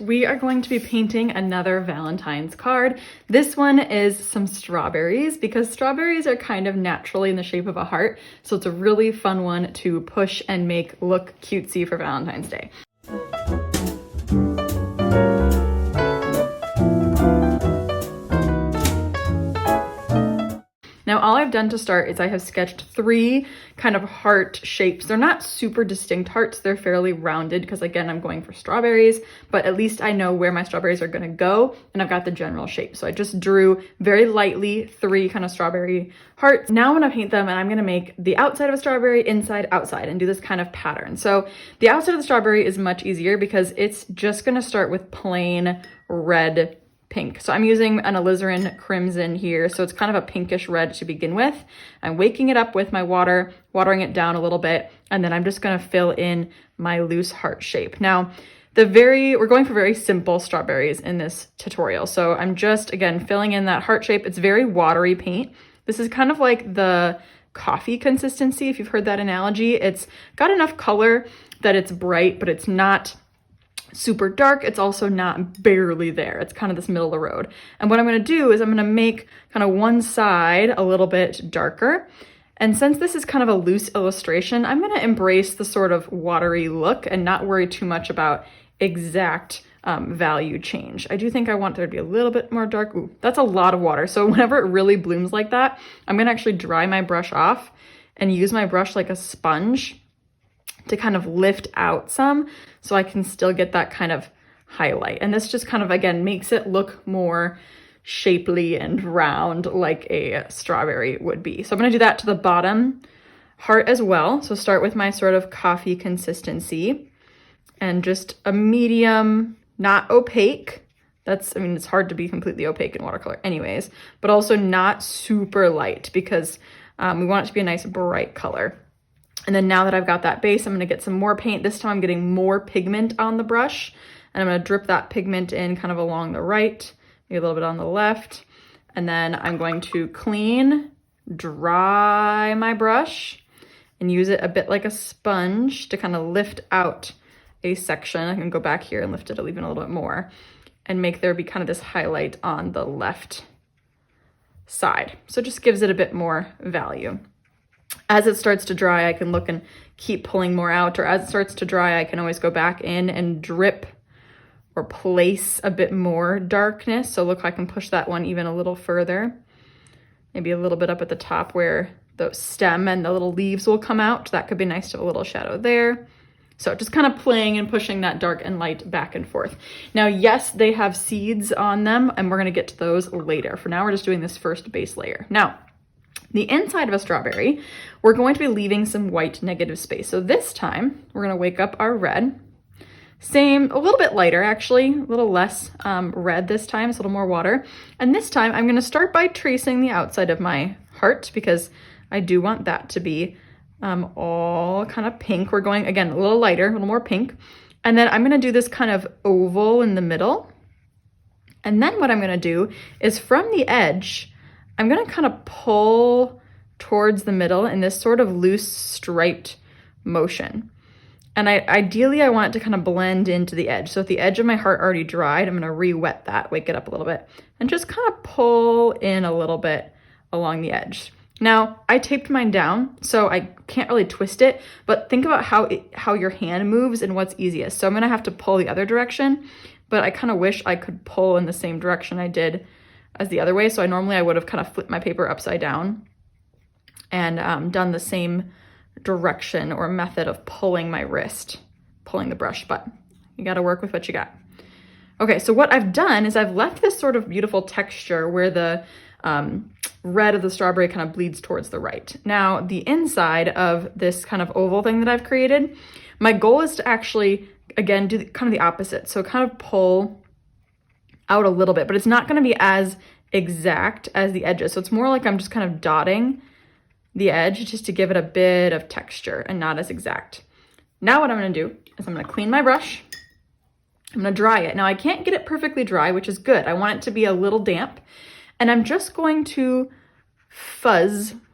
We are going to be painting another Valentine's card. This one is some strawberries because strawberries are kind of naturally in the shape of a heart. So it's a really fun one to push and make look cutesy for Valentine's Day. Now all I've done to start is I have sketched 3 kind of heart shapes. They're not super distinct hearts, they're fairly rounded because again, I'm going for strawberries, but at least I know where my strawberries are gonna go and I've got the general shape. So I just drew very lightly 3 kind of strawberry hearts. Now I'm gonna paint them and I'm gonna make the outside of a strawberry, inside, outside, and do this kind of pattern. So the outside of the strawberry is much easier because it's just gonna start with plain red pink. So I'm using an alizarin crimson here. So it's kind of a pinkish red to begin with. I'm waking it up with my water, watering it down a little bit, and then I'm just gonna fill in my loose heart shape. Now, we're going for very simple strawberries in this tutorial. So I'm just, again, filling in that heart shape. It's very watery paint. This is kind of like the coffee consistency, if you've heard that analogy. It's got enough color that it's bright, but it's not super dark. It's also not barely there. It's kind of this middle of the road. And what I'm going to do is I'm going to make kind of one side a little bit darker. And since this is kind of a loose illustration, I'm going to embrace the sort of watery look and not worry too much about exact value change. I do think I want there to be a little bit more dark. Ooh, that's a lot of water. So whenever it really blooms like that, I'm going to actually dry my brush off and use my brush like a sponge to kind of lift out some so I can still get that kind of highlight. And this just kind of, again, makes it look more shapely and round like a strawberry would be. So I'm going to do that to the bottom heart as well. So start with my sort of coffee consistency and just a medium, not opaque. It's hard to be completely opaque in watercolor anyways, but also not super light because we want it to be a nice bright color. And then now that I've got that base, I'm going to get some more paint. This time I'm getting more pigment on the brush, and I'm going to drip that pigment in kind of along the right, maybe a little bit on the left. And then I'm going to clean, dry my brush and use it a bit like a sponge to kind of lift out a section. I can go back here and lift it even a little bit more and make there be kind of this highlight on the left side. So it just gives it a bit more value. As it starts to dry, I can look and keep pulling more out, or as it starts to dry, I can always go back in and drip or place a bit more darkness. So look, I can push that one even a little further, maybe a little bit up at the top where the stem and the little leaves will come out. That could be nice to have a little shadow there. So just kind of playing and pushing that dark and light back and forth. Now, yes, they have seeds on them, and we're gonna get to those later. For now, we're just doing this first base layer. Now, the inside of a strawberry, we're going to be leaving some white negative space. So this time, we're gonna wake up our red. Same, a little bit lighter actually, a little less red this time, it's a little more water. And this time, I'm gonna start by tracing the outside of my heart because I do want that to be all kind of pink. We're going, again, a little lighter, a little more pink. And then I'm gonna do this kind of oval in the middle. And then what I'm gonna do is from the edge, I'm gonna kind of pull towards the middle in this sort of loose striped motion. And ideally I want it to kind of blend into the edge. So if the edge of my heart already dried, I'm gonna re-wet that, wake it up a little bit, and just kind of pull in a little bit along the edge. Now, I taped mine down, so I can't really twist it, but think about how your hand moves and what's easiest. So I'm gonna have to pull the other direction, but I kind of wish I could pull in the same direction I did as the other way. So I would have kind of flipped my paper upside down and done the same direction or method of pulling my wrist, pulling the brush, but you got to work with what you got. Okay, so what I've done is I've left this sort of beautiful texture where the red of the strawberry kind of bleeds towards the right. Now, the inside of this kind of oval thing that I've created, my goal is to actually, again, do kind of the opposite. So kind of pull out a little bit, but it's not going to be as exact as the edges. So it's more like I'm just kind of dotting the edge just to give it a bit of texture and not as exact. Now what I'm going to do is I'm going to clean my brush. I'm going to dry it. Now I can't get it perfectly dry, which is good. I want it to be a little damp. And I'm just going to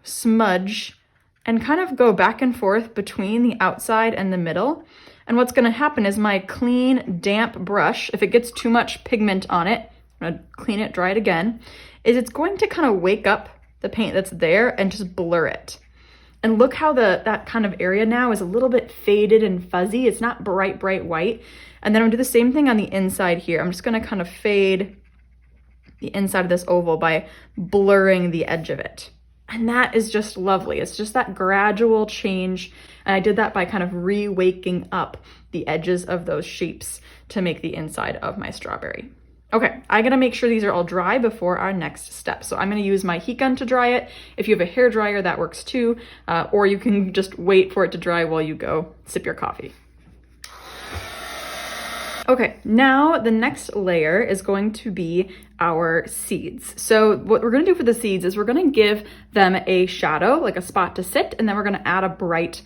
smudge, and kind of go back and forth between the outside and the middle. And what's gonna happen is my clean, damp brush, if it gets too much pigment on it, I'm gonna clean it, dry it again, is it's going to kind of wake up the paint that's there and just blur it. And look how that kind of area now is a little bit faded and fuzzy. It's not bright, bright white. And then I'm gonna do the same thing on the inside here. I'm just gonna kind of fade the inside of this oval by blurring the edge of it. And that is just lovely. It's just that gradual change. And I did that by kind of re-waking up the edges of those shapes to make the inside of my strawberry. Okay, I gotta make sure these are all dry before our next step. So I'm gonna use my heat gun to dry it. If you have a hair dryer, that works too. Or you can just wait for it to dry while you go sip your coffee. Okay, now the next layer is going to be our seeds. So what we're gonna do for the seeds is we're gonna give them a shadow, like a spot to sit, and then we're gonna add a bright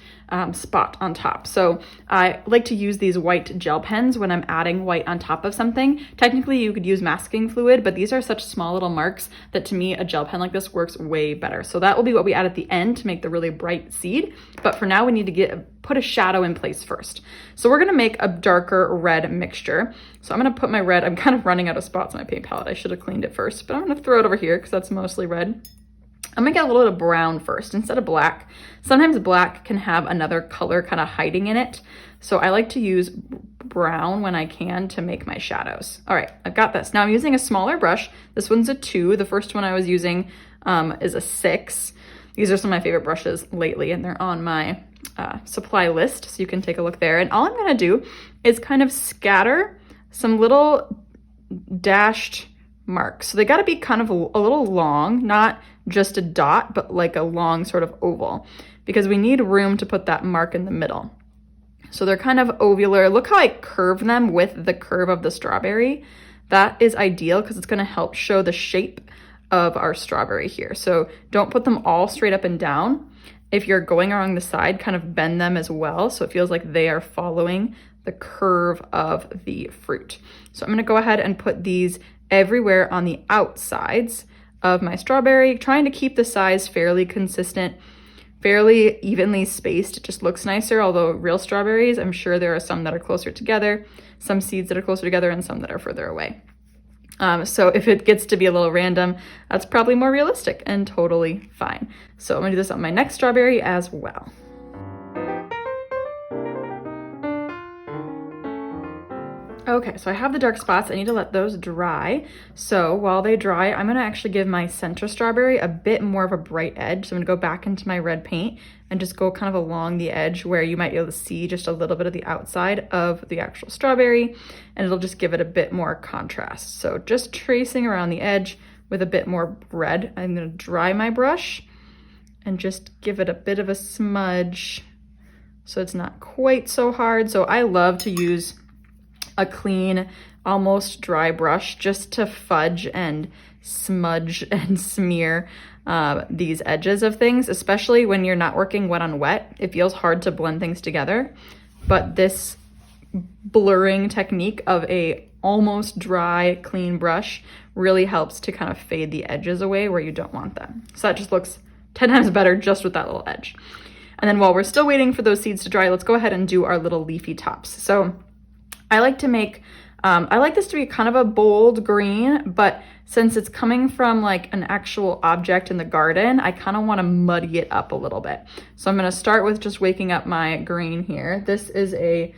spot on top. So I like to use these white gel pens when I'm adding white on top of something. Technically you could use masking fluid, but these are such small little marks that to me a gel pen like this works way better. So that will be what we add at the end to make the really bright seed. But for now we need to put a shadow in place first. So we're gonna make a darker red mixture. So I'm gonna put my red, I'm kind of running out of spots on my paint palette. I should have cleaned it first, but I'm gonna throw it over here because that's mostly red. I'm gonna get a little bit of brown first instead of black. Sometimes black can have another color kind of hiding in it. So I like to use brown when I can to make my shadows. All right, I've got this. Now I'm using a smaller brush. This one's a 2. The first one I was using is a 6. These are some of my favorite brushes lately and they're on my supply list, so you can take a look there. And all I'm gonna do is kind of scatter some little dashed marks. So they gotta be kind of a little long, not just a dot, but like a long sort of oval, because we need room to put that mark in the middle. So they're kind of ovular. Look how I curve them with the curve of the strawberry. That is ideal because it's gonna help show the shape of our strawberry here. So don't put them all straight up and down. If you're going along the side, kind of bend them as well so it feels like they are following the curve of the fruit. So I'm gonna go ahead and put these everywhere on the outsides of my strawberry, trying to keep the size fairly consistent, fairly evenly spaced. It just looks nicer, although real strawberries, I'm sure there are some that are closer together, some seeds that are closer together, and some that are further away. So if it gets to be a little random, that's probably more realistic and totally fine. So I'm gonna do this on my next strawberry as well. Okay, so I have the dark spots. I need to let those dry. So while they dry, I'm gonna actually give my center strawberry a bit more of a bright edge. So I'm gonna go back into my red paint and just go kind of along the edge where you might be able to see just a little bit of the outside of the actual strawberry, and it'll just give it a bit more contrast. So just tracing around the edge with a bit more red. I'm gonna dry my brush and just give it a bit of a smudge so it's not quite so hard. So I love to use a clean, almost dry brush just to fudge and smudge and smear these edges of things, especially when you're not working wet on wet. It feels hard to blend things together, but this blurring technique of a almost dry, clean brush really helps to kind of fade the edges away where you don't want them. So that just looks 10 times better just with that little edge. And then while we're still waiting for those seeds to dry, let's go ahead and do our little leafy tops. So I like to make, I like this to be kind of a bold green, but since it's coming from like an actual object in the garden, I kind of want to muddy it up a little bit. So I'm going to start with just waking up my green here. This is a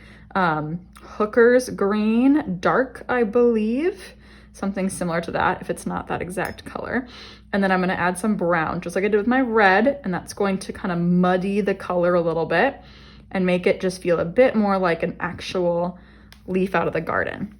Hooker's green, dark, I believe. Something similar to that, if it's not that exact color. And then I'm going to add some brown, just like I did with my red, and that's going to kind of muddy the color a little bit and make it just feel a bit more like an actual leaf out of the garden.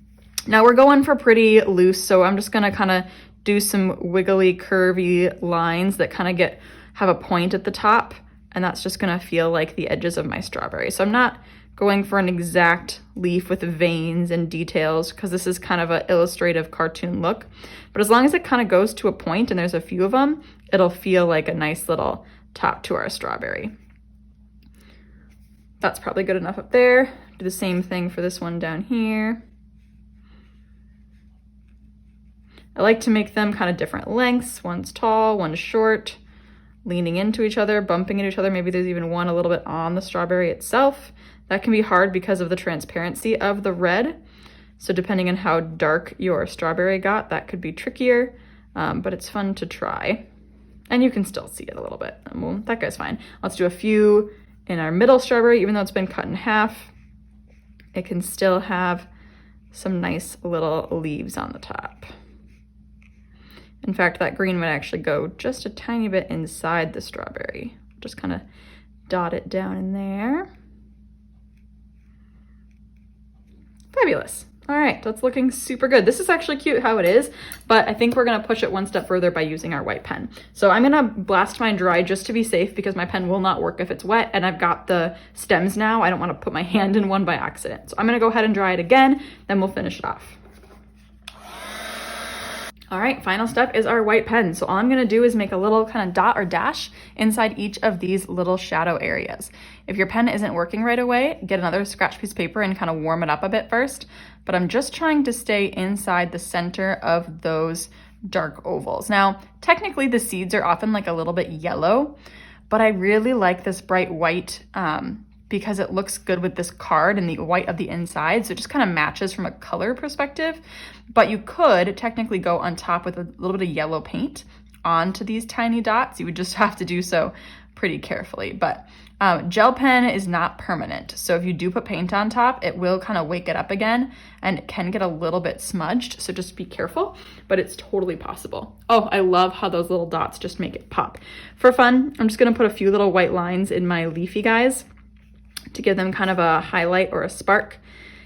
Now we're going for pretty loose, so I'm just gonna kind of do some wiggly, curvy lines that kind of have a point at the top, and that's just gonna feel like the edges of my strawberry. So I'm not going for an exact leaf with veins and details because this is kind of an illustrative cartoon look, but as long as it kind of goes to a point and there's a few of them, it'll feel like a nice little top to our strawberry. That's probably good enough up there. Do the same thing for this one down here. I like to make them kind of different lengths. One's tall, one's short, leaning into each other, bumping into each other. Maybe there's even one a little bit on the strawberry itself. That can be hard because of the transparency of the red. So depending on how dark your strawberry got, that could be trickier, but it's fun to try. And you can still see it a little bit. Well, that guy's fine. Let's do a few in our middle strawberry. Even though it's been cut in half, it can still have some nice little leaves on the top. In fact, that green would actually go just a tiny bit inside the strawberry. Just kind of dot it down in there. Fabulous. All right, that's looking super good. This is actually cute how it is, but I think we're gonna push it one step further by using our white pen. So I'm gonna blast mine dry just to be safe because my pen will not work if it's wet, and I've got the stems now. I don't wanna put my hand in one by accident. So I'm gonna go ahead and dry it again, then we'll finish it off. All right, final step is our white pen. So all I'm gonna do is make a little kind of dot or dash inside each of these little shadow areas. If your pen isn't working right away, get another scratch piece of paper and kind of warm it up a bit first. But I'm just trying to stay inside the center of those dark ovals. Now, technically the seeds are often like a little bit yellow, but I really like this bright white because it looks good with this card and the white of the inside. So it just kind of matches from a color perspective. But you could technically go on top with a little bit of yellow paint onto these tiny dots. You would just have to do so pretty carefully. But gel pen is not permanent. So if you do put paint on top, it will kind of wake it up again and it can get a little bit smudged. So just be careful, but it's totally possible. Oh, I love how those little dots just make it pop. For fun, I'm just gonna put a few little white lines in my leafy guys to give them kind of a highlight or a spark.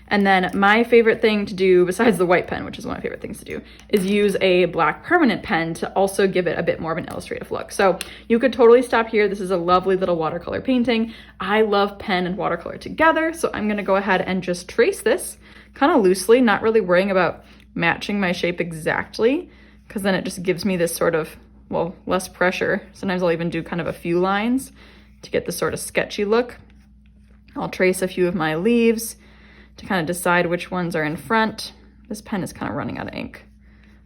And then my favorite thing to do, besides the white pen, which is one of my favorite things to do, is use a black permanent pen to also give it a bit more of an illustrative look. So you could totally stop here. This is a lovely little watercolor painting. I love pen and watercolor together, so I'm gonna go ahead and just trace this kind of loosely, not really worrying about matching my shape exactly, because then it just gives me this sort of, well, less pressure. Sometimes I'll even do kind of a few lines to get this sort of sketchy look. I'll trace a few of my leaves to kind of decide which ones are in front. This pen is kind of running out of ink,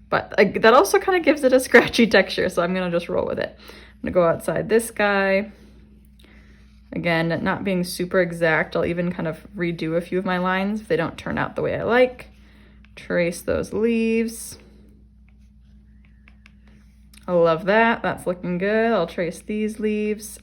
but that also kind of gives it a scratchy texture, so I'm gonna just roll with it. I'm gonna go outside this guy. Again, not being super exact, I'll even kind of redo a few of my lines if they don't turn out the way I like. Trace those leaves. I love that, that's looking good. I'll trace these leaves.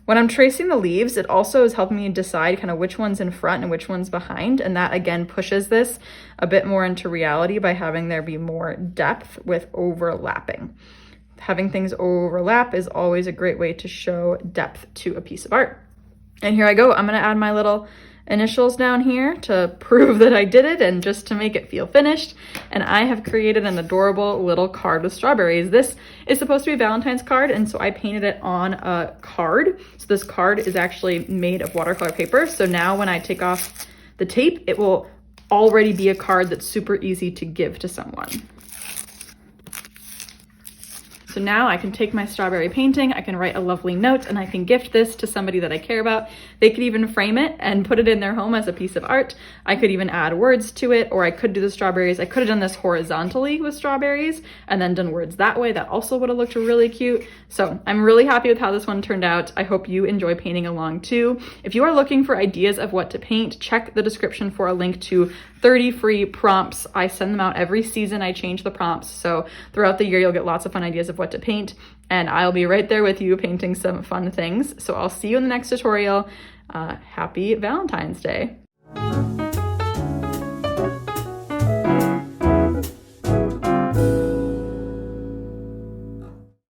When I'm tracing the leaves, it also is helping me decide kind of which one's in front and which one's behind. And that again pushes this a bit more into reality by having there be more depth with overlapping. Having things overlap is always a great way to show depth to a piece of art. And here I go, I'm gonna add my little initials down here to prove that I did it and just to make it feel finished. And I have created an adorable little card with strawberries. This is supposed to be a Valentine's card, and so I painted it on a card. So this card is actually made of watercolor paper. So now when I take off the tape, it will already be a card that's super easy to give to someone. So now I can take my strawberry painting, I can write a lovely note, and I can gift this to somebody that I care about. They could even frame it and put it in their home as a piece of art. I could even add words to it, or I could do the strawberries. I could have done this horizontally with strawberries and then done words that way. That also would have looked really cute. So I'm really happy with how this one turned out. I hope you enjoy painting along too. If you are looking for ideas of what to paint, check the description for a link to 30 free prompts. I send them out every season. I change the prompts. So throughout the year, you'll get lots of fun ideas of what to paint, and I'll be right there with you painting some fun things. So I'll see you in the next tutorial. Happy Valentine's Day.